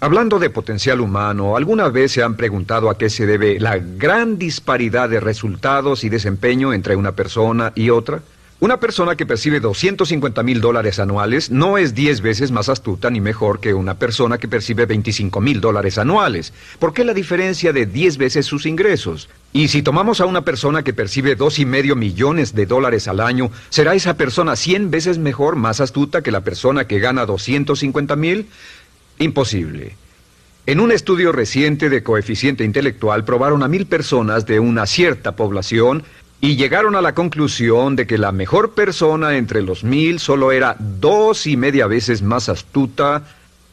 Hablando de potencial humano, ¿alguna vez se han preguntado a qué se debe la gran disparidad de resultados y desempeño entre una persona y otra? Una persona que percibe $250,000 anuales no es 10 veces más astuta ni mejor que una persona que percibe $25,000 anuales. ¿Por qué la diferencia de 10 veces sus ingresos? Y si tomamos a una persona que percibe $2,5 millones al año, ¿será esa persona 100 veces mejor, más astuta que la persona que gana $250,000? Imposible. En un estudio reciente de coeficiente intelectual probaron a 1,000 personas de una cierta población y llegaron a la conclusión de que la mejor persona entre los 1,000 solo era 2,5 veces más astuta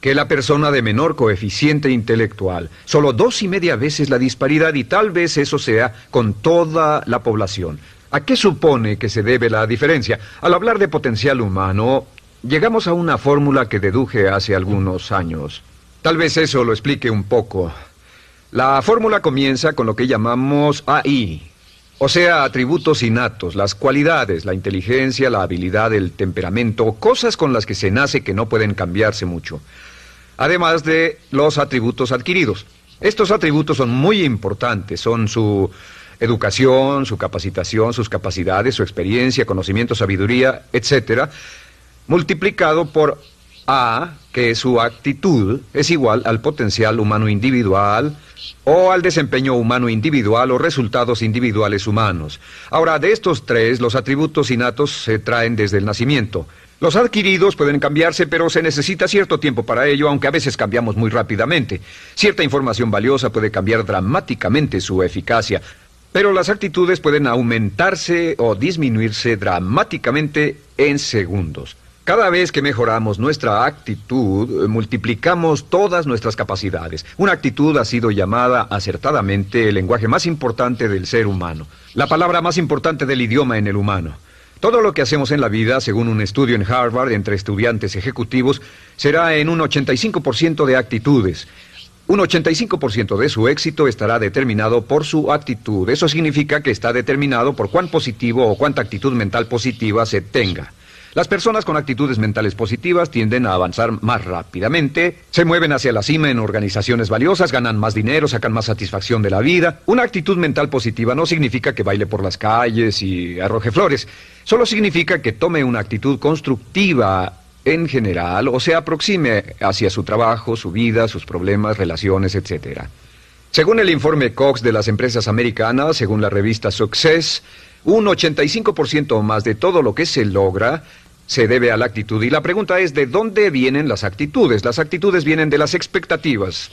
que la persona de menor coeficiente intelectual. Solo 2,5 veces la disparidad, y tal vez eso sea con toda la población. ¿A qué supone que se debe la diferencia? Al hablar de potencial humano, llegamos a una fórmula que deduje hace algunos años. Tal vez eso lo explique un poco. La fórmula comienza con lo que llamamos AI, o sea, atributos innatos, las cualidades, la inteligencia, la habilidad, el temperamento, cosas con las que se nace que no pueden cambiarse mucho. Además de los atributos adquiridos. Estos atributos son muy importantes, son su educación, su capacitación, sus capacidades, su experiencia, conocimiento, sabiduría, etcétera, multiplicado por A, que es su actitud, es igual al potencial humano individual o al desempeño humano individual o resultados individuales humanos. Ahora, de estos tres, los atributos innatos se traen desde el nacimiento. Los adquiridos pueden cambiarse, pero se necesita cierto tiempo para ello, aunque a veces cambiamos muy rápidamente. Cierta información valiosa puede cambiar dramáticamente su eficacia, pero las actitudes pueden aumentarse o disminuirse dramáticamente en segundos. Cada vez que mejoramos nuestra actitud, multiplicamos todas nuestras capacidades. Una actitud ha sido llamada acertadamente el lenguaje más importante del ser humano, la palabra más importante del idioma en el humano. Todo lo que hacemos en la vida, según un estudio en Harvard entre estudiantes ejecutivos, será en un 85% de actitudes. Un 85% de su éxito estará determinado por su actitud. Eso significa que está determinado por cuán positivo o cuánta actitud mental positiva se tenga. Las personas con actitudes mentales positivas tienden a avanzar más rápidamente, se mueven hacia la cima en organizaciones valiosas, ganan más dinero, sacan más satisfacción de la vida. Una actitud mental positiva no significa que baile por las calles y arroje flores. Solo significa que tome una actitud constructiva en general o se aproxime hacia su trabajo, su vida, sus problemas, relaciones, etc. Según el informe Cox de las empresas americanas, según la revista Success, un 85% o más de todo lo que se logra se debe a la actitud. Y la pregunta es, ¿de dónde vienen las actitudes? Las actitudes vienen de las expectativas.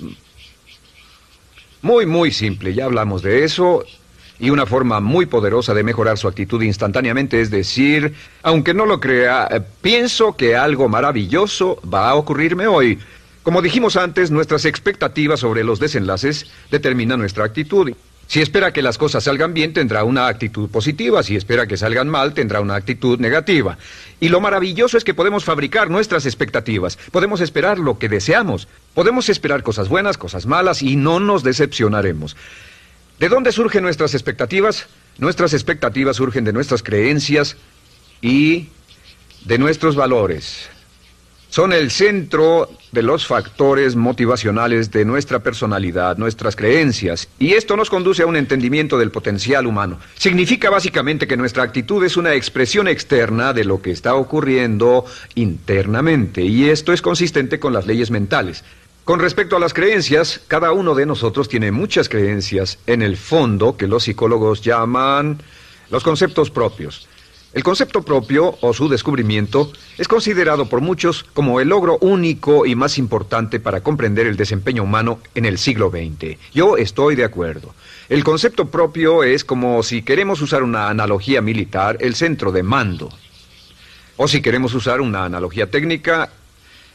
Muy simple, ya hablamos de eso. Y una forma muy poderosa de mejorar su actitud instantáneamente es decir, aunque no lo crea, pienso que algo maravilloso va a ocurrirme hoy. Como dijimos antes, nuestras expectativas sobre los desenlaces determinan nuestra actitud. Si espera que las cosas salgan bien, tendrá una actitud positiva. Si espera que salgan mal, tendrá una actitud negativa. Y lo maravilloso es que podemos fabricar nuestras expectativas. Podemos esperar lo que deseamos. Podemos esperar cosas buenas, cosas malas, y no nos decepcionaremos. ¿De dónde surgen nuestras expectativas? Nuestras expectativas surgen de nuestras creencias y de nuestros valores. Son el centro de los factores motivacionales de nuestra personalidad, nuestras creencias, y esto nos conduce a un entendimiento del potencial humano. Significa básicamente que nuestra actitud es una expresión externa de lo que está ocurriendo internamente, y esto es consistente con las leyes mentales. Con respecto a las creencias, cada uno de nosotros tiene muchas creencias en el fondo que los psicólogos llaman los conceptos propios. El concepto propio, o su descubrimiento, es considerado por muchos como el logro único y más importante para comprender el desempeño humano en el siglo XX. Yo estoy de acuerdo. El concepto propio es como, si queremos usar una analogía militar, el centro de mando. O si queremos usar una analogía técnica,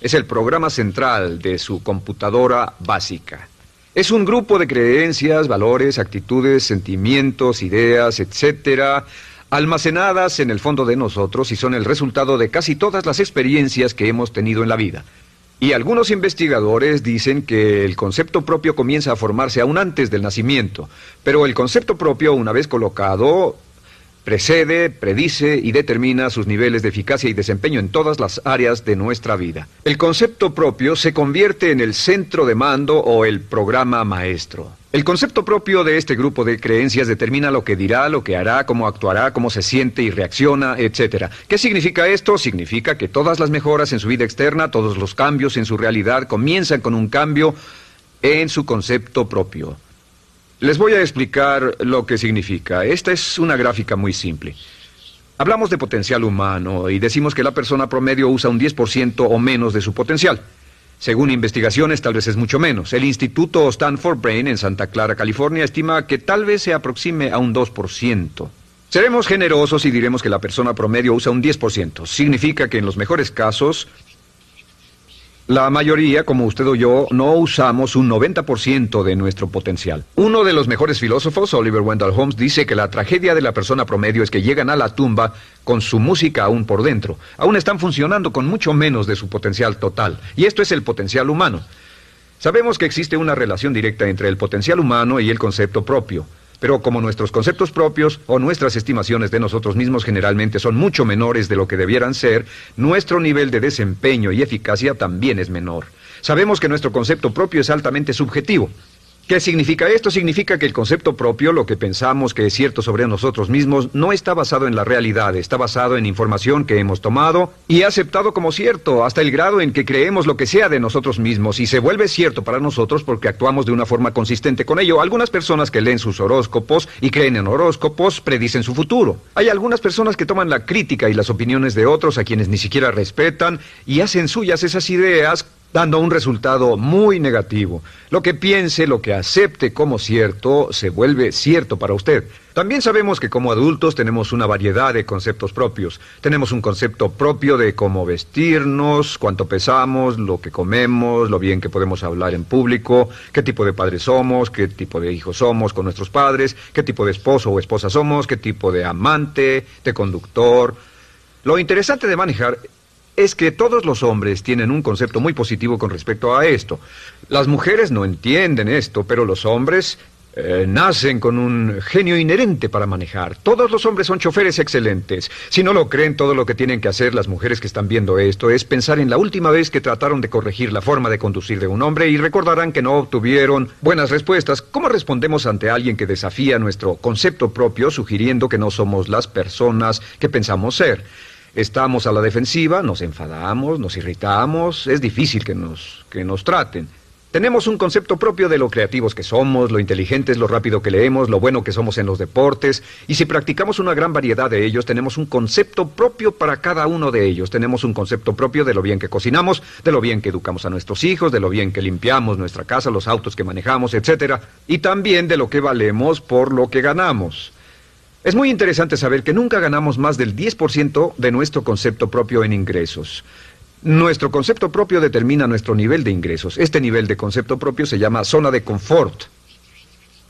es el programa central de su computadora básica. Es un grupo de creencias, valores, actitudes, sentimientos, ideas, etcétera, almacenadas en el fondo de nosotros y son el resultado de casi todas las experiencias que hemos tenido en la vida. Y algunos investigadores dicen que el concepto propio comienza a formarse aún antes del nacimiento, pero el concepto propio, una vez colocado, precede, predice y determina sus niveles de eficacia y desempeño en todas las áreas de nuestra vida. El concepto propio se convierte en el centro de mando o el programa maestro. El concepto propio de este grupo de creencias determina lo que dirá, lo que hará, cómo actuará, cómo se siente y reacciona, etc. ¿Qué significa esto? Significa que todas las mejoras en su vida externa, todos los cambios en su realidad comienzan con un cambio en su concepto propio. Les voy a explicar lo que significa. Esta es una gráfica muy simple. Hablamos de potencial humano y decimos que la persona promedio usa un 10% o menos de su potencial. Según investigaciones, tal vez es mucho menos. El Instituto Stanford Brain en Santa Clara, California, estima que tal vez se aproxime a un 2%. Seremos generosos y diremos que la persona promedio usa un 10%. Significa que en los mejores casos, la mayoría, como usted o yo, no usamos un 90% de nuestro potencial. Uno de los mejores filósofos, Oliver Wendell Holmes, dice que la tragedia de la persona promedio es que llegan a la tumba con su música aún por dentro. Aún están funcionando con mucho menos de su potencial total. Y esto es el potencial humano. Sabemos que existe una relación directa entre el potencial humano y el concepto propio. Pero como nuestros conceptos propios o nuestras estimaciones de nosotros mismos generalmente son mucho menores de lo que debieran ser, nuestro nivel de desempeño y eficacia también es menor. Sabemos que nuestro concepto propio es altamente subjetivo. ¿Qué significa esto? Significa que el concepto propio, lo que pensamos que es cierto sobre nosotros mismos, no está basado en la realidad, está basado en información que hemos tomado y aceptado como cierto, hasta el grado en que creemos lo que sea de nosotros mismos y se vuelve cierto para nosotros porque actuamos de una forma consistente con ello. Algunas personas que leen sus horóscopos y creen en horóscopos predicen su futuro. Hay algunas personas que toman la crítica y las opiniones de otros a quienes ni siquiera respetan y hacen suyas esas ideas, dando un resultado muy negativo. Lo que piense, lo que acepte como cierto, se vuelve cierto para usted. También sabemos que como adultos tenemos una variedad de conceptos propios. Tenemos un concepto propio de cómo vestirnos, cuánto pesamos, lo que comemos, lo bien que podemos hablar en público, qué tipo de padres somos, qué tipo de hijos somos con nuestros padres, qué tipo de esposo o esposa somos, qué tipo de amante, de conductor. Lo interesante de manejar es que todos los hombres tienen un concepto muy positivo con respecto a esto. Las mujeres no entienden esto, pero los hombres nacen con un genio inherente para manejar. Todos los hombres son choferes excelentes. Si no lo creen, todo lo que tienen que hacer las mujeres que están viendo esto es pensar en la última vez que trataron de corregir la forma de conducir de un hombre y recordarán que no obtuvieron buenas respuestas. ¿Cómo respondemos ante alguien que desafía nuestro concepto propio, sugiriendo que no somos las personas que pensamos ser? Estamos a la defensiva, nos enfadamos, nos irritamos, es difícil que nos traten. Tenemos un concepto propio de lo creativos que somos, lo inteligentes, lo rápido que leemos, lo bueno que somos en los deportes, y si practicamos una gran variedad de ellos, tenemos un concepto propio para cada uno de ellos. Tenemos un concepto propio de lo bien que cocinamos, de lo bien que educamos a nuestros hijos, de lo bien que limpiamos nuestra casa, los autos que manejamos, etc. Y también de lo que valemos por lo que ganamos. Es muy interesante saber que nunca ganamos más del 10% de nuestro concepto propio en ingresos. Nuestro concepto propio determina nuestro nivel de ingresos. Este nivel de concepto propio se llama zona de confort.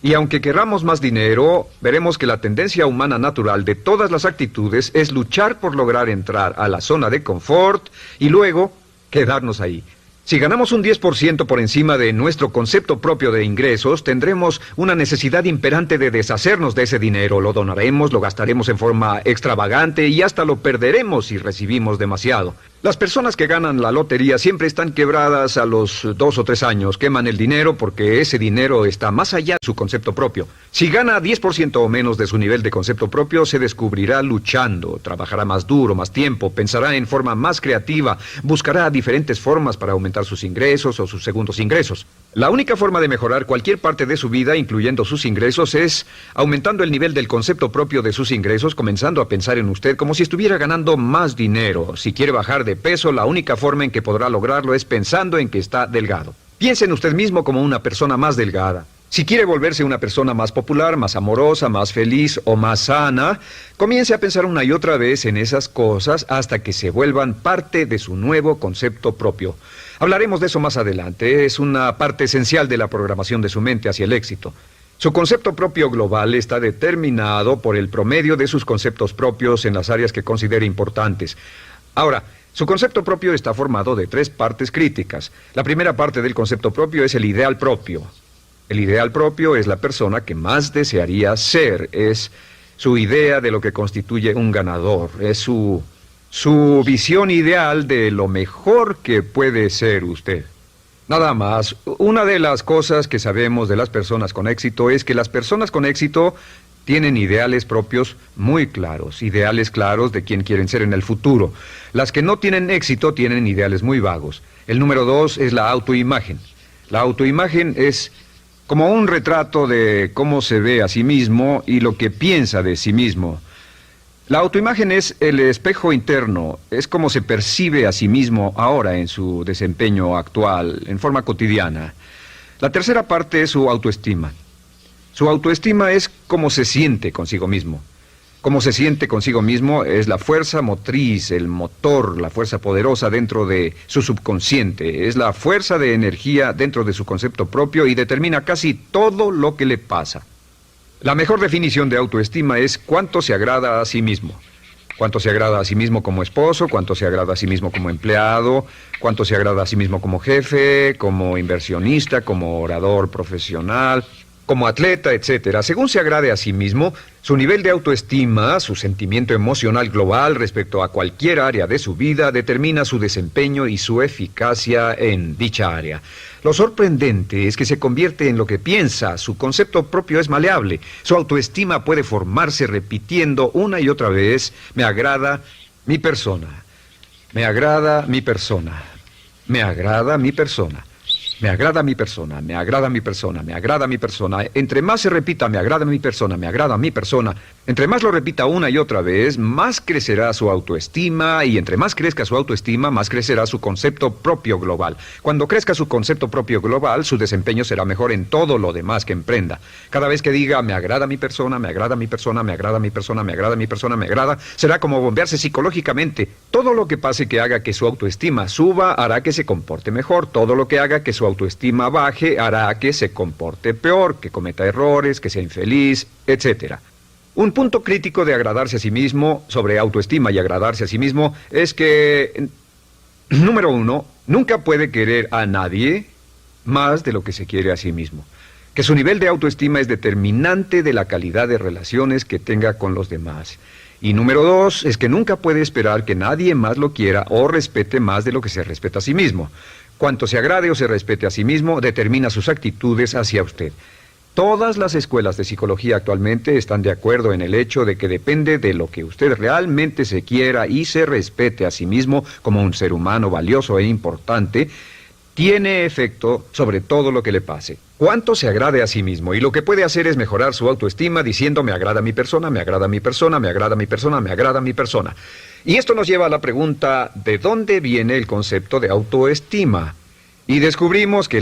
Y aunque querramos más dinero, veremos que la tendencia humana natural de todas las actitudes es luchar por lograr entrar a la zona de confort y luego quedarnos ahí. Si ganamos un 10% por encima de nuestro concepto propio de ingresos, tendremos una necesidad imperante de deshacernos de ese dinero. Lo donaremos, lo gastaremos en forma extravagante y hasta lo perderemos si recibimos demasiado. Las personas que ganan la lotería siempre están quebradas a los 2 o 3 años. Queman el dinero porque ese dinero está más allá de su concepto propio. Si gana 10% o menos de su nivel de concepto propio, se descubrirá luchando, trabajará más duro, más tiempo, pensará en forma más creativa, buscará diferentes formas para aumentar sus ingresos o sus segundos ingresos. La única forma de mejorar cualquier parte de su vida, incluyendo sus ingresos, es aumentando el nivel del concepto propio de sus ingresos, comenzando a pensar en usted como si estuviera ganando más dinero. Si quiere bajar de peso, la única forma en que podrá lograrlo es pensando en que está delgado. Piense en usted mismo como una persona más delgada. Si quiere volverse una persona más popular, más amorosa, más feliz o más sana, comience a pensar una y otra vez en esas cosas hasta que se vuelvan parte de su nuevo concepto propio. Hablaremos de eso más adelante. Es una parte esencial de la programación de su mente hacia el éxito. Su concepto propio global está determinado por el promedio de sus conceptos propios en las áreas que considere importantes. Ahora, su concepto propio está formado de 3 partes críticas. La primera parte del concepto propio es el ideal propio. El ideal propio es la persona que más desearía ser, es su idea de lo que constituye un ganador, es su visión ideal de lo mejor que puede ser usted. Nada más, una de las cosas que sabemos de las personas con éxito es que las personas con éxito tienen ideales propios muy claros, ideales claros de quién quieren ser en el futuro. Las que no tienen éxito tienen ideales muy vagos. El número 2 es la autoimagen. La autoimagen es como un retrato de cómo se ve a sí mismo y lo que piensa de sí mismo. La autoimagen es el espejo interno, es como se percibe a sí mismo ahora en su desempeño actual, en forma cotidiana. La tercera parte es su autoestima. Su autoestima es cómo se siente consigo mismo. Cómo se siente consigo mismo es la fuerza motriz, el motor, la fuerza poderosa dentro de su subconsciente. Es la fuerza de energía dentro de su concepto propio y determina casi todo lo que le pasa. La mejor definición de autoestima es cuánto se agrada a sí mismo. Cuánto se agrada a sí mismo como esposo, cuánto se agrada a sí mismo como empleado, cuánto se agrada a sí mismo como jefe, como inversionista, como orador profesional, como atleta, etcétera. Según se agrade a sí mismo, su nivel de autoestima, su sentimiento emocional global respecto a cualquier área de su vida, determina su desempeño y su eficacia en dicha área. Lo sorprendente es que se convierte en lo que piensa, su concepto propio es maleable, su autoestima puede formarse repitiendo una y otra vez, me agrada mi persona, me agrada mi persona, me agrada mi persona. Me agrada mi persona, me agrada mi persona, me agrada mi persona. Entre más se repita, me agrada mi persona, me agrada mi persona, entre más lo repita una y otra vez, más crecerá su autoestima y entre más crezca su autoestima, más crecerá su concepto propio global. Cuando crezca su concepto propio global, su desempeño será mejor en todo lo demás que emprenda. Cada vez que diga, me agrada mi persona, me agrada mi persona, me agrada mi persona, me agrada mi persona, me agrada, será como bombearse psicológicamente. Todo lo que pase que haga que su autoestima suba, hará que se comporte mejor. Todo lo que haga que su autoestima baje hará que se comporte peor, que cometa errores, que sea infeliz, etc. Un punto crítico de agradarse a sí mismo, sobre autoestima y agradarse a sí mismo, es que, número 1, nunca puede querer a nadie más de lo que se quiere a sí mismo. Que su nivel de autoestima es determinante de la calidad de relaciones que tenga con los demás. Y número 2, es que nunca puede esperar que nadie más lo quiera o respete más de lo que se respeta a sí mismo. Cuanto se agrade o se respete a sí mismo, determina sus actitudes hacia usted. Todas las escuelas de psicología actualmente están de acuerdo en el hecho de que depende de lo que usted realmente se quiera y se respete a sí mismo como un ser humano valioso e importante, tiene efecto sobre todo lo que le pase. Cuánto se agrade a sí mismo, y lo que puede hacer es mejorar su autoestima diciendo me agrada mi persona, me agrada mi persona, me agrada mi persona, me agrada mi persona. Y esto nos lleva a la pregunta, ¿de dónde viene el concepto de autoestima? Y descubrimos que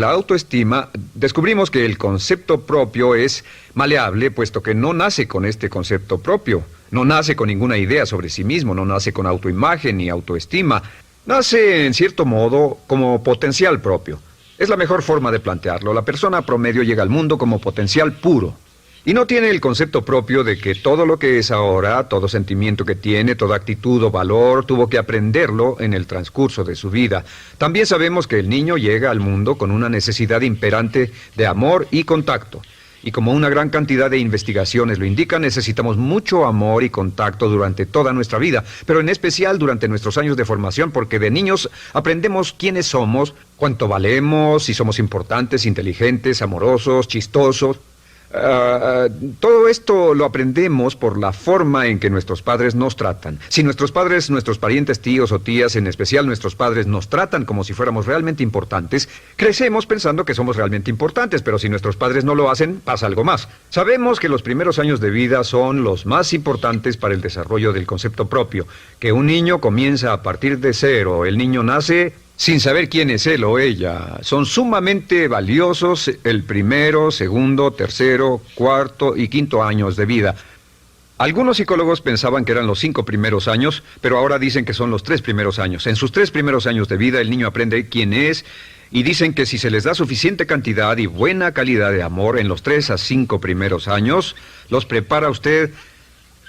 el concepto propio es maleable, puesto que no nace con este concepto propio, no nace con ninguna idea sobre sí mismo, no nace con autoimagen ni autoestima, nace en cierto modo como potencial propio. Es la mejor forma de plantearlo. La persona promedio llega al mundo como potencial puro. Y no tiene el concepto propio de que todo lo que es ahora, todo sentimiento que tiene, toda actitud o valor, tuvo que aprenderlo en el transcurso de su vida. También sabemos que el niño llega al mundo con una necesidad imperante de amor y contacto. Y como una gran cantidad de investigaciones lo indican, necesitamos mucho amor y contacto durante toda nuestra vida, pero en especial durante nuestros años de formación, porque de niños aprendemos quiénes somos, cuánto valemos, si somos importantes, inteligentes, amorosos, chistosos. Todo esto lo aprendemos por la forma en que nuestros padres nos tratan. Si nuestros padres, nuestros parientes, tíos o tías, en especial nuestros padres, nos tratan como si fuéramos realmente importantes, crecemos pensando que somos realmente importantes, pero si nuestros padres no lo hacen, pasa algo más. Sabemos que los primeros años de vida son los más importantes para el desarrollo del concepto propio, que un niño comienza a partir de cero. El niño nace sin saber quién es él o ella. Son sumamente valiosos el primero, segundo, tercero, cuarto y quinto años de vida. Algunos psicólogos pensaban que eran los 5 primeros años, pero ahora dicen que son los 3 primeros años. En sus 3 primeros años de vida el niño aprende quién es y dicen que si se les da suficiente cantidad y buena calidad de amor en los 3 a 5 primeros años, los prepara usted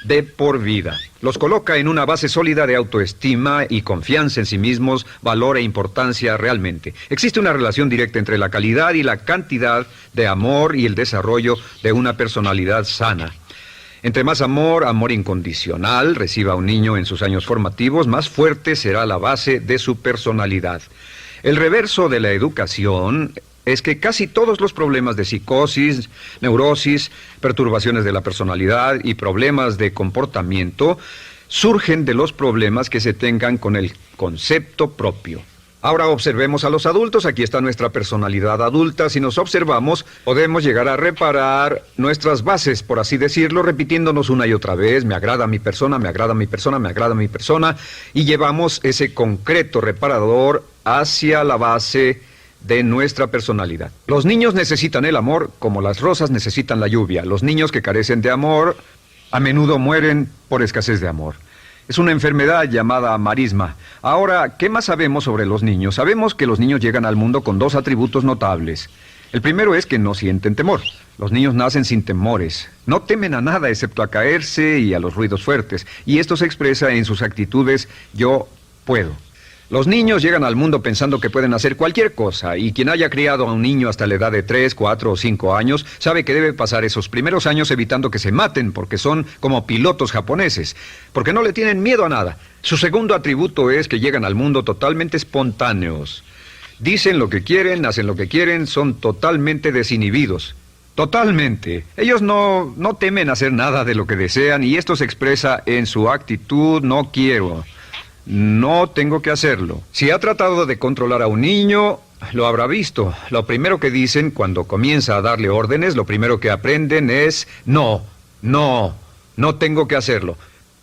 de por vida. Los coloca en una base sólida de autoestima y confianza en sí mismos, valor e importancia realmente. Existe una relación directa entre la calidad y la cantidad de amor y el desarrollo de una personalidad sana. Entre más amor, amor incondicional, reciba un niño en sus años formativos, más fuerte será la base de su personalidad. El reverso de la educación es que casi todos los problemas de psicosis, neurosis, perturbaciones de la personalidad y problemas de comportamiento surgen de los problemas que se tengan con el concepto propio. Ahora observemos a los adultos. Aquí está nuestra personalidad adulta. Si nos observamos, podemos llegar a reparar nuestras bases, por así decirlo, repitiéndonos una y otra vez: me agrada mi persona, me agrada mi persona, me agrada mi persona, y llevamos ese concreto reparador hacia la base de nuestra personalidad. Los niños necesitan el amor como las rosas necesitan la lluvia. Los niños que carecen de amor a menudo mueren por escasez de amor. Es una enfermedad llamada marisma. Ahora, ¿qué más sabemos sobre los niños? Sabemos que los niños llegan al mundo con dos atributos notables. El primero es que no sienten temor. Los niños nacen sin temores. No temen a nada excepto a caerse y a los ruidos fuertes. Y esto se expresa en sus actitudes: yo puedo. Los niños llegan al mundo pensando que pueden hacer cualquier cosa, y quien haya criado a un niño hasta la edad de 3, 4 o 5 años sabe que debe pasar esos primeros años evitando que se maten, porque son como pilotos japoneses, porque no le tienen miedo a nada. Su segundo atributo es que llegan al mundo totalmente espontáneos. Dicen lo que quieren, hacen lo que quieren, son totalmente desinhibidos. Totalmente. Ellos no temen hacer nada de lo que desean, y esto se expresa en su actitud: no quiero. No tengo que hacerlo. Si ha tratado de controlar a un niño, lo habrá visto. Lo primero que dicen cuando comienza a darle órdenes, lo primero que aprenden es: no tengo que hacerlo.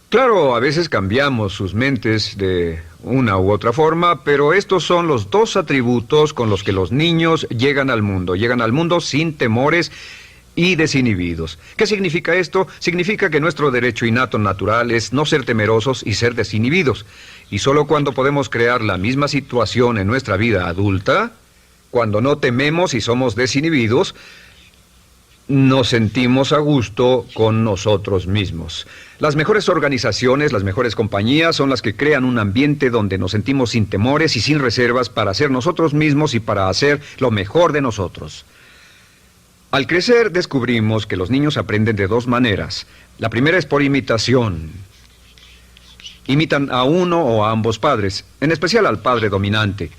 Claro, a veces cambiamos sus mentes de una u otra forma, pero estos son los dos atributos con los que los niños llegan al mundo. Llegan al mundo sin temores y desinhibidos. ¿Qué significa esto? Significa que nuestro derecho innato natural es no ser temerosos y ser desinhibidos. Y solo cuando podemos crear la misma situación en nuestra vida adulta, cuando no tememos y somos desinhibidos, nos sentimos a gusto con nosotros mismos. Las mejores organizaciones, las mejores compañías son las que crean un ambiente donde nos sentimos sin temores y sin reservas para ser nosotros mismos y para hacer lo mejor de nosotros. Al crecer descubrimos que los niños aprenden de dos maneras. La primera es por imitación. Imitan a uno o a ambos padres, en especial al padre dominante.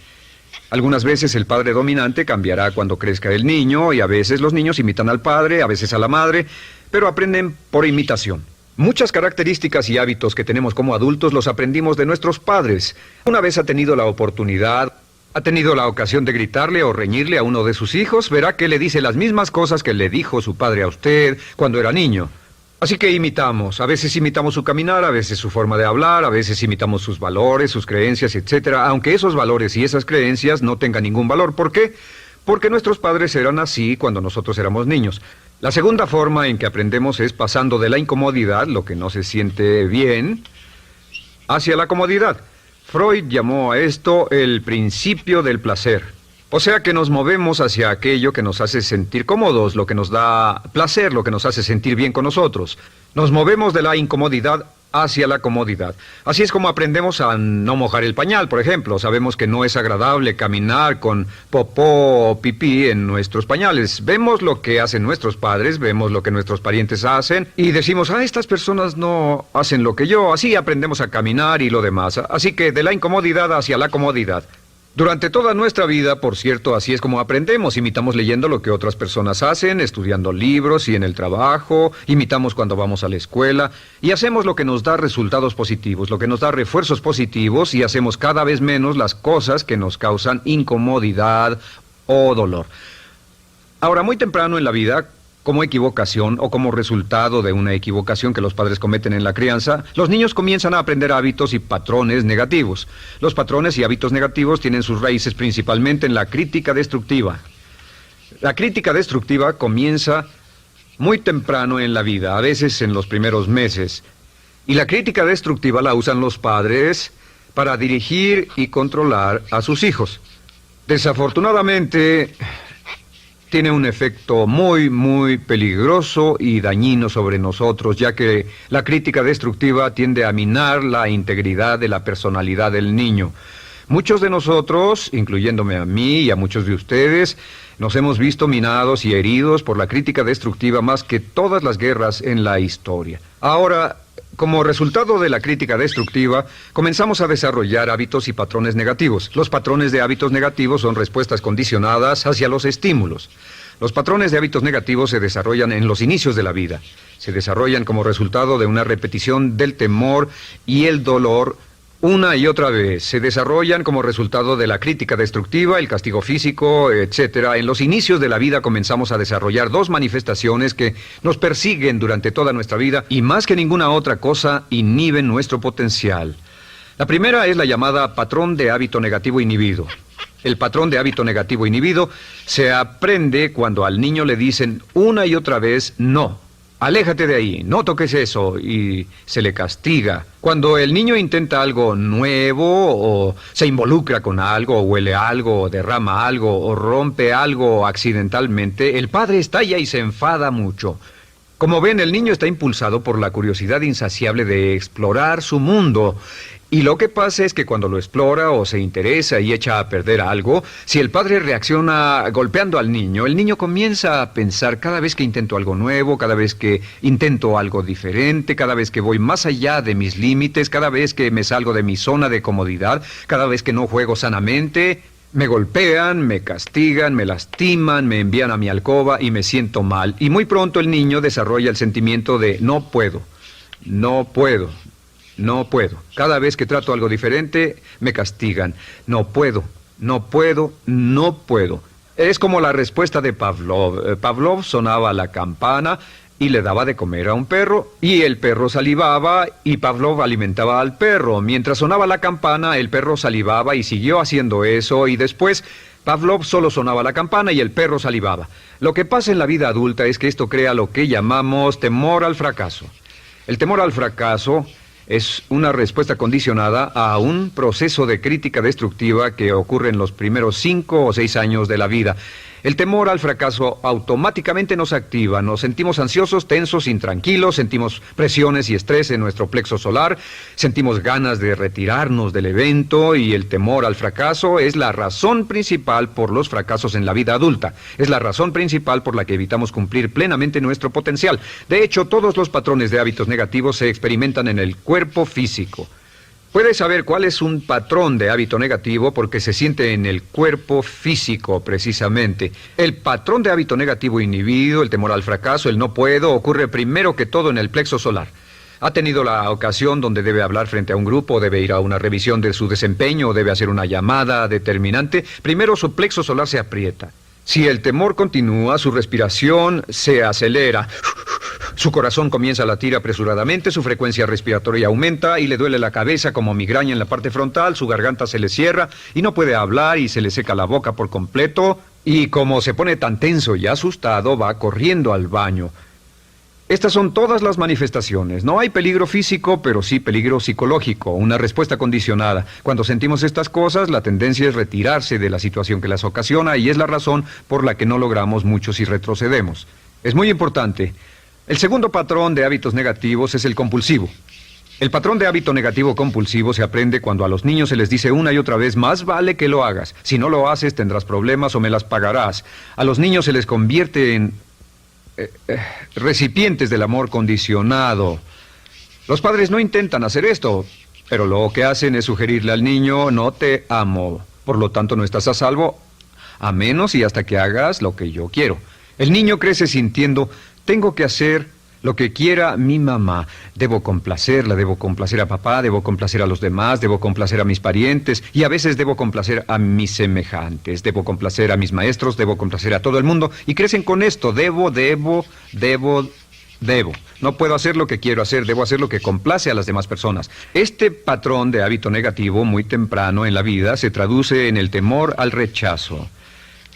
Algunas veces el padre dominante cambiará cuando crezca el niño, y a veces los niños imitan al padre, a veces a la madre, pero aprenden por imitación. Muchas características y hábitos que tenemos como adultos los aprendimos de nuestros padres. Una vez ha tenido la oportunidad, ha tenido la ocasión de gritarle o reñirle a uno de sus hijos, verá que le dice las mismas cosas que le dijo su padre a usted cuando era niño. Así que imitamos. A veces imitamos su caminar, a veces su forma de hablar, a veces imitamos sus valores, sus creencias, etcétera, aunque esos valores y esas creencias no tengan ningún valor. ¿Por qué? Porque nuestros padres eran así cuando nosotros éramos niños. La segunda forma en que aprendemos es pasando de la incomodidad, lo que no se siente bien, hacia la comodidad. Freud llamó a esto el principio del placer. O sea que nos movemos hacia aquello que nos hace sentir cómodos, lo que nos da placer, lo que nos hace sentir bien con nosotros. Nos movemos de la incomodidad hacia la comodidad. Así es como aprendemos a no mojar el pañal, por ejemplo. Sabemos que no es agradable caminar con popó o pipí en nuestros pañales. Vemos lo que hacen nuestros padres, vemos lo que nuestros parientes hacen y decimos: estas personas no hacen lo que yo. Así aprendemos a caminar y lo demás. Así que de la incomodidad hacia la comodidad. Durante toda nuestra vida, por cierto, así es como aprendemos. Imitamos leyendo lo que otras personas hacen, estudiando libros y en el trabajo, imitamos cuando vamos a la escuela, y hacemos lo que nos da resultados positivos, lo que nos da refuerzos positivos, y hacemos cada vez menos las cosas que nos causan incomodidad o dolor. Ahora, muy temprano en la vida, como equivocación o como resultado de una equivocación que los padres cometen en la crianza, los niños comienzan a aprender hábitos y patrones negativos. Los patrones y hábitos negativos tienen sus raíces principalmente en la crítica destructiva. La crítica destructiva comienza muy temprano en la vida, a veces en los primeros meses. Y la crítica destructiva la usan los padres para dirigir y controlar a sus hijos. Desafortunadamente, tiene un efecto muy peligroso y dañino sobre nosotros, ya que la crítica destructiva tiende a minar la integridad de la personalidad del niño. Muchos de nosotros, incluyéndome a mí y a muchos de ustedes, nos hemos visto minados y heridos por la crítica destructiva más que todas las guerras en la historia. Ahora, como resultado de la crítica destructiva, comenzamos a desarrollar hábitos y patrones negativos. Los patrones de hábitos negativos son respuestas condicionadas hacia los estímulos. Los patrones de hábitos negativos se desarrollan en los inicios de la vida. Se desarrollan como resultado de una repetición del temor y el dolor una y otra vez. Se desarrollan como resultado de la crítica destructiva, el castigo físico, etc. En los inicios de la vida comenzamos a desarrollar dos manifestaciones que nos persiguen durante toda nuestra vida y más que ninguna otra cosa inhiben nuestro potencial. La primera es la llamada patrón de hábito negativo inhibido. El patrón de hábito negativo inhibido se aprende cuando al niño le dicen una y otra vez no. Aléjate de ahí, no toques eso, y se le castiga. Cuando el niño intenta algo nuevo, o se involucra con algo, o huele algo, o derrama algo, o rompe algo accidentalmente, el padre estalla y se enfada mucho. Como ven, el niño está impulsado por la curiosidad insaciable de explorar su mundo. Y lo que pasa es que cuando lo explora o se interesa y echa a perder algo, si el padre reacciona golpeando al niño, el niño comienza a pensar cada vez que intento algo nuevo, cada vez que intento algo diferente, cada vez que voy más allá de mis límites, cada vez que me salgo de mi zona de comodidad, cada vez que no juego sanamente, me golpean, me castigan, me lastiman, me envían a mi alcoba y me siento mal. Y muy pronto el niño desarrolla el sentimiento de no puedo, no puedo. No puedo. Cada vez que trato algo diferente, me castigan. No puedo, no puedo, no puedo. Es como la respuesta de Pavlov. Pavlov sonaba la campana y le daba de comer a un perro, y el perro salivaba, y Pavlov alimentaba al perro. Mientras sonaba la campana, el perro salivaba y siguió haciendo eso, y después Pavlov solo sonaba la campana y el perro salivaba. Lo que pasa en la vida adulta es que esto crea lo que llamamos temor al fracaso. El temor al fracaso es una respuesta condicionada a un proceso de crítica destructiva que ocurre en los primeros 5 o 6 años de la vida. El temor al fracaso automáticamente nos activa, nos sentimos ansiosos, tensos, intranquilos, sentimos presiones y estrés en nuestro plexo solar, sentimos ganas de retirarnos del evento, y el temor al fracaso es la razón principal por los fracasos en la vida adulta. Es la razón principal por la que evitamos cumplir plenamente nuestro potencial. De hecho, todos los patrones de hábitos negativos se experimentan en el cuerpo físico. Puedes saber cuál es un patrón de hábito negativo porque se siente en el cuerpo físico, precisamente. El patrón de hábito negativo inhibido, el temor al fracaso, el no puedo, ocurre primero que todo en el plexo solar. ¿Ha tenido la ocasión donde debe hablar frente a un grupo, debe ir a una revisión de su desempeño, o debe hacer una llamada determinante? Primero su plexo solar se aprieta. Si el temor continúa, su respiración se acelera. Su corazón comienza a latir apresuradamente, su frecuencia respiratoria aumenta y le duele la cabeza como migraña en la parte frontal, su garganta se le cierra y no puede hablar y se le seca la boca por completo, y como se pone tan tenso y asustado, va corriendo al baño. Estas son todas las manifestaciones. No hay peligro físico, pero sí peligro psicológico, una respuesta condicionada. Cuando sentimos estas cosas, la tendencia es retirarse de la situación que las ocasiona, y es la razón por la que no logramos mucho si retrocedemos. Es muy importante. El segundo patrón de hábitos negativos es el compulsivo. El patrón de hábito negativo compulsivo se aprende cuando a los niños se les dice una y otra vez: más vale que lo hagas. Si no lo haces, tendrás problemas o me las pagarás. A los niños se les convierte en recipientes del amor condicionado. Los padres no intentan hacer esto, pero lo que hacen es sugerirle al niño: no te amo, por lo tanto no estás a salvo, a menos y hasta que hagas lo que yo quiero. El niño crece sintiendo: tengo que hacer lo que quiera mi mamá. Debo complacerla, debo complacer a papá, debo complacer a los demás, debo complacer a mis parientes, y a veces debo complacer a mis semejantes, debo complacer a mis maestros, debo complacer a todo el mundo, y crecen con esto: debo. No puedo hacer lo que quiero hacer, debo hacer lo que complace a las demás personas. Este patrón de hábito negativo muy temprano en la vida se traduce en el temor al rechazo.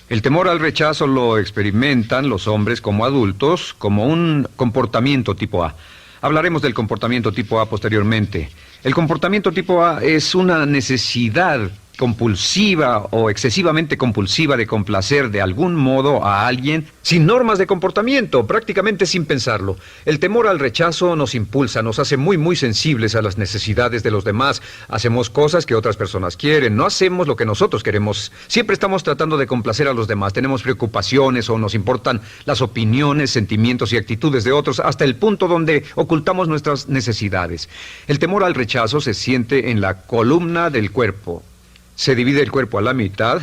El temor al rechazo lo experimentan los hombres como adultos como un comportamiento tipo A. Hablaremos del comportamiento tipo A posteriormente. El comportamiento tipo A es una necesidad compulsiva o excesivamente compulsiva de complacer de algún modo a alguien sin normas de comportamiento, prácticamente sin pensarlo. El temor al rechazo nos impulsa, nos hace muy sensibles a las necesidades de los demás. Hacemos cosas que otras personas quieren, no hacemos lo que nosotros queremos. Siempre estamos tratando de complacer a los demás. Tenemos preocupaciones o nos importan las opiniones, sentimientos y actitudes de otros hasta el punto donde ocultamos nuestras necesidades. El temor al rechazo se siente en la columna del cuerpo. Se divide el cuerpo a la mitad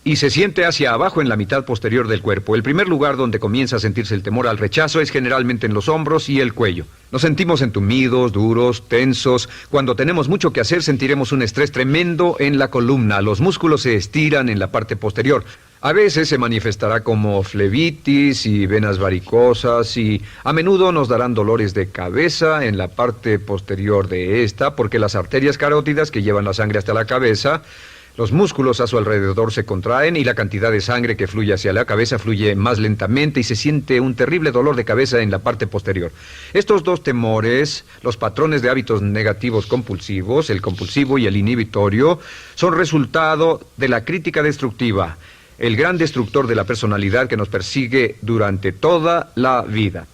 y se siente hacia abajo en la mitad posterior del cuerpo. El primer lugar donde comienza a sentirse el temor al rechazo es generalmente en los hombros y el cuello. Nos sentimos entumidos, duros, tensos. Cuando tenemos mucho que hacer sentiremos un estrés tremendo en la columna. Los músculos se estiran en la parte posterior. A veces se manifestará como flebitis y venas varicosas y a menudo nos darán dolores de cabeza en la parte posterior de esta porque las arterias carótidas que llevan la sangre hasta la cabeza, los músculos a su alrededor se contraen y la cantidad de sangre que fluye hacia la cabeza fluye más lentamente y se siente un terrible dolor de cabeza en la parte posterior. Estos dos temores, los patrones de hábitos negativos compulsivos, el compulsivo y el inhibitorio, son resultado de la crítica destructiva, el gran destructor de la personalidad que nos persigue durante toda la vida.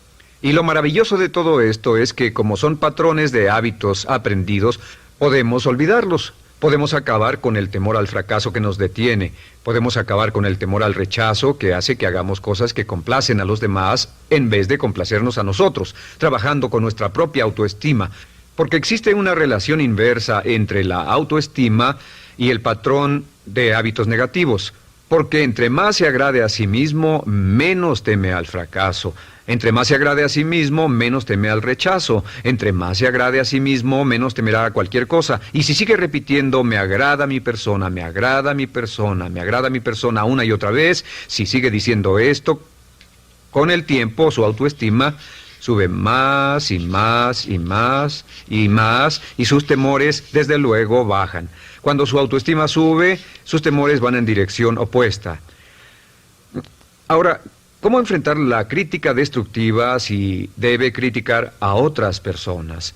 Y lo maravilloso de todo esto es que como son patrones de hábitos aprendidos, podemos olvidarlos. Podemos acabar con el temor al fracaso que nos detiene. Podemos acabar con el temor al rechazo que hace que hagamos cosas que complacen a los demás en vez de complacernos a nosotros, trabajando con nuestra propia autoestima. Porque existe una relación inversa entre la autoestima y el patrón de hábitos negativos. Porque entre más se agrade a sí mismo, menos teme al fracaso. Entre más se agrade a sí mismo, menos teme al rechazo. Entre más se agrade a sí mismo, menos temerá a cualquier cosa. Y si sigue repitiendo, me agrada mi persona, me agrada mi persona, me agrada mi persona una y otra vez, si sigue diciendo esto, con el tiempo su autoestima sube más y más y más y más y sus temores desde luego bajan. Cuando su autoestima sube, sus temores van en dirección opuesta. Ahora, ¿cómo enfrentar la crítica destructiva si debe criticar a otras personas?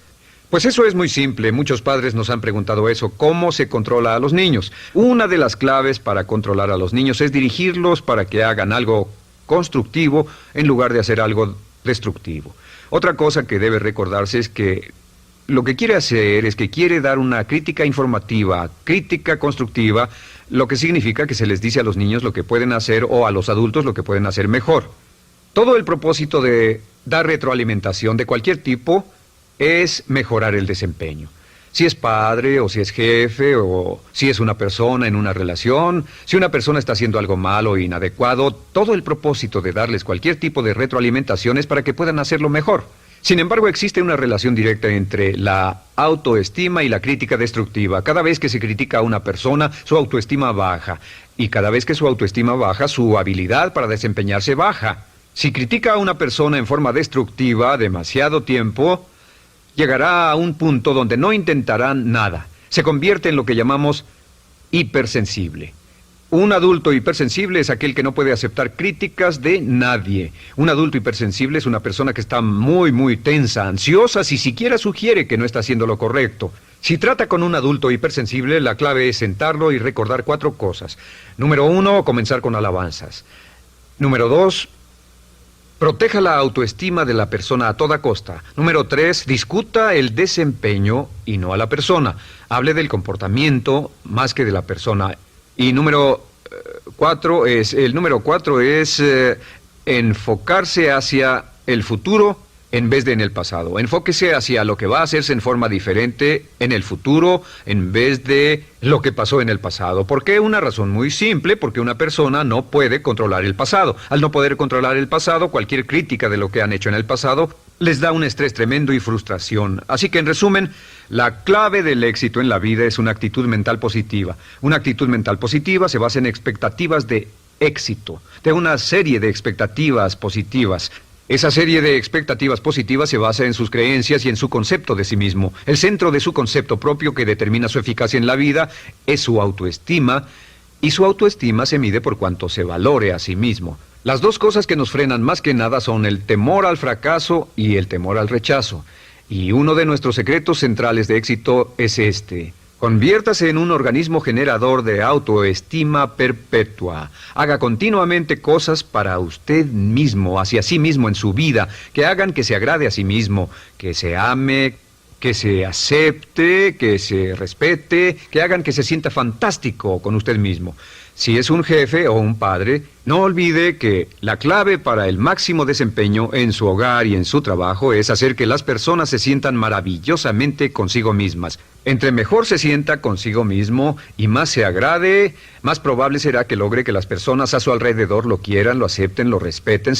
Pues eso es muy simple. Muchos padres nos han preguntado eso. ¿Cómo se controla a los niños? Una de las claves para controlar a los niños es dirigirlos para que hagan algo constructivo en lugar de hacer algo destructivo. Otra cosa que debe recordarse es que lo que quiere hacer es que quiere dar una crítica informativa, crítica constructiva, lo que significa que se les dice a los niños lo que pueden hacer o a los adultos lo que pueden hacer mejor. Todo el propósito de dar retroalimentación de cualquier tipo es mejorar el desempeño. Si es padre, o si es jefe, o si es una persona en una relación, si una persona está haciendo algo malo o inadecuado, todo el propósito de darles cualquier tipo de retroalimentación es para que puedan hacerlo mejor. Sin embargo, existe una relación directa entre la autoestima y la crítica destructiva. Cada vez que se critica a una persona, su autoestima baja. Y cada vez que su autoestima baja, su habilidad para desempeñarse baja. Si critica a una persona en forma destructiva demasiado tiempo, llegará a un punto donde no intentarán nada. Se convierte en lo que llamamos hipersensible. Un adulto hipersensible es aquel que no puede aceptar críticas de nadie. Un adulto hipersensible es una persona que está muy tensa, ansiosa, si siquiera sugiere que no está haciendo lo correcto. Si trata con un adulto hipersensible, la clave es sentarlo y recordar 4 cosas. Número 1, comenzar con alabanzas. Número 2, proteja la autoestima de la persona a toda costa. Número 3, discuta el desempeño y no a la persona. Hable del comportamiento más que de la persona. Y número 4 es enfocarse hacia el futuro en vez de en el pasado. Enfóquese hacia lo que va a hacerse en forma diferente en el futuro en vez de lo que pasó en el pasado. ¿Por qué? Una razón muy simple, porque una persona no puede controlar el pasado. Al no poder controlar el pasado, cualquier crítica de lo que han hecho en el pasado les da un estrés tremendo y frustración. Así que, en resumen, la clave del éxito en la vida es una actitud mental positiva. Una actitud mental positiva se basa en expectativas de éxito, de una serie de expectativas positivas. Esa serie de expectativas positivas se basa en sus creencias y en su concepto de sí mismo. El centro de su concepto propio que determina su eficacia en la vida es su autoestima, y su autoestima se mide por cuanto se valore a sí mismo. Las dos cosas que nos frenan más que nada son el temor al fracaso y el temor al rechazo. Y uno de nuestros secretos centrales de éxito es este: Conviértase en un organismo generador de autoestima perpetua. Haga continuamente cosas para usted mismo, hacia sí mismo en su vida, que hagan que se agrade a sí mismo, que se ame, que se acepte, que se respete, que hagan que se sienta fantástico con usted mismo. Si es un jefe o un padre, no olvide que la clave para el máximo desempeño en su hogar y en su trabajo es hacer que las personas se sientan maravillosamente consigo mismas. Entre mejor se sienta consigo mismo y más se agrade, más probable será que logre que las personas a su alrededor lo quieran, lo acepten, lo respeten.